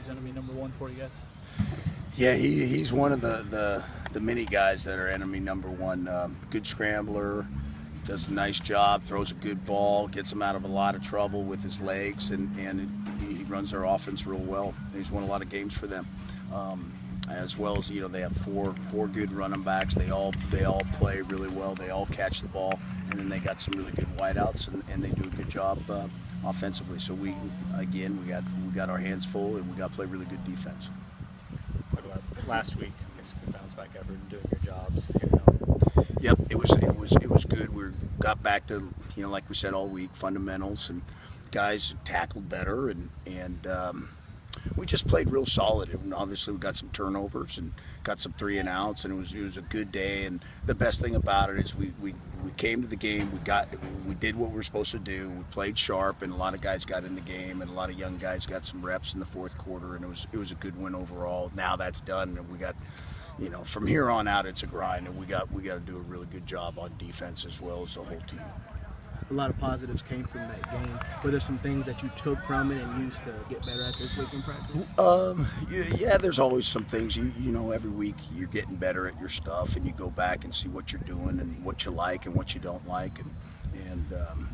he's enemy number one for you guys? Yeah, he's one of the many guys that are enemy number one. Good scrambler, does a nice job, throws a good ball, gets him out of a lot of trouble with his legs, and he runs their offense real well. He's won a lot of games for them. As well as, they have four good running backs. They all play really well. They all catch the ball, and then they got some really good wideouts, and they do a good job offensively. So we got our hands full, and we got to play really good defense. Talk about last week. I guess we bounce back effort and doing your jobs. Yep, it was good. We got back to, like we said all week, fundamentals, and guys tackled better, and we just played real solid. And obviously we got some turnovers and got some 3 and outs, and it was a good day. And the best thing about it is we came to the game, we did what we were supposed to do. We played sharp, and a lot of guys got in the game, and a lot of young guys got some reps in the fourth quarter, and it was a good win overall. Now that's done, and we got, from here on out it's a grind, and we got to do a really good job on defense as well as the whole team. A lot of positives came from that game. Were there some things that you took from it and used to get better at this week in practice? Yeah, there's always some things. Every week you're getting better at your stuff, and you go back and see what you're doing and what you like and what you don't like, and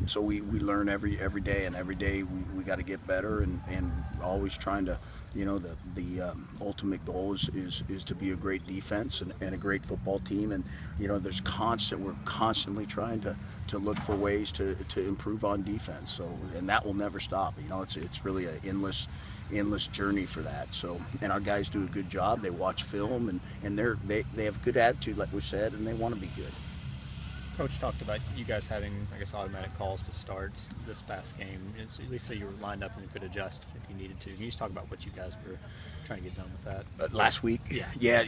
so we learn every day, and every day we got to get better, and always trying to, the ultimate goal is to be a great defense and a great football team, and we're constantly trying to look for ways to improve on defense. So, and that will never stop. It's really an endless journey for that. So, and our guys do a good job. They watch film, and they have a good attitude, like we said, and they want to be good. Coach talked about you guys having, I guess, automatic calls to start this past game. At least so you were lined up and could adjust if you needed to. Can you just talk about what you guys were trying to get done with that? Last week? Yeah.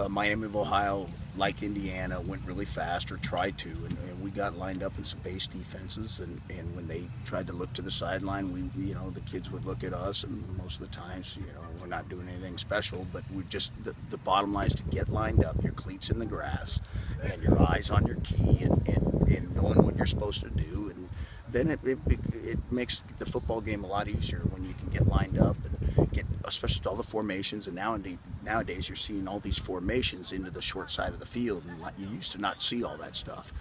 Miami of Ohio, like Indiana, went really fast, or tried to, and we got lined up in some base defenses, and when they tried to look to the sideline, the kids would look at us, and most of the times, we're not doing anything special, but we just, the bottom line is to get lined up, your cleats in the grass, and your eyes on your key, and knowing what you're supposed to do, and then it makes the football game a lot easier when you can get lined up and get, especially all the formations. And nowadays you're seeing all these formations into the short side of the field, and you used to not see all that stuff.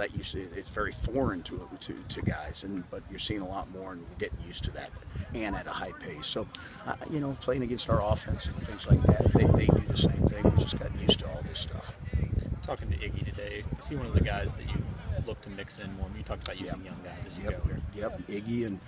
It's very foreign to guys, but you're seeing a lot more, and we're getting used to that, and at a high pace. So, playing against our offense and things like that, they do the same thing. We just got used to all this stuff. Talking to Iggy today, is he one of the guys that you look to mix in more? You talked about using young guys as you go here. Yep, Iggy and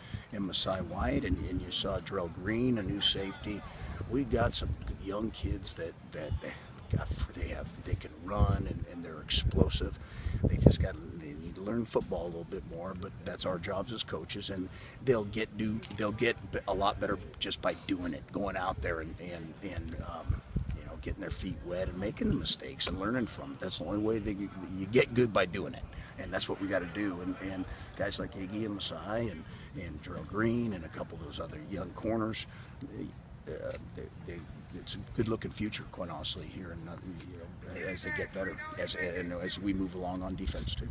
Masai White, and you saw Drell Green, a new safety. We got some young kids that they can run, and they're explosive. They need to learn football a little bit more, but that's our jobs as coaches, and they'll get a lot better just by doing it, going out there and getting their feet wet and making the mistakes and learning from it. That's the only way you get good, by doing it, and that's what we got to do. And guys like Iggy and Masai and Drell Green and a couple of those other young corners, it's a good-looking future, quite honestly, here, and as they get better, as we move along on defense too.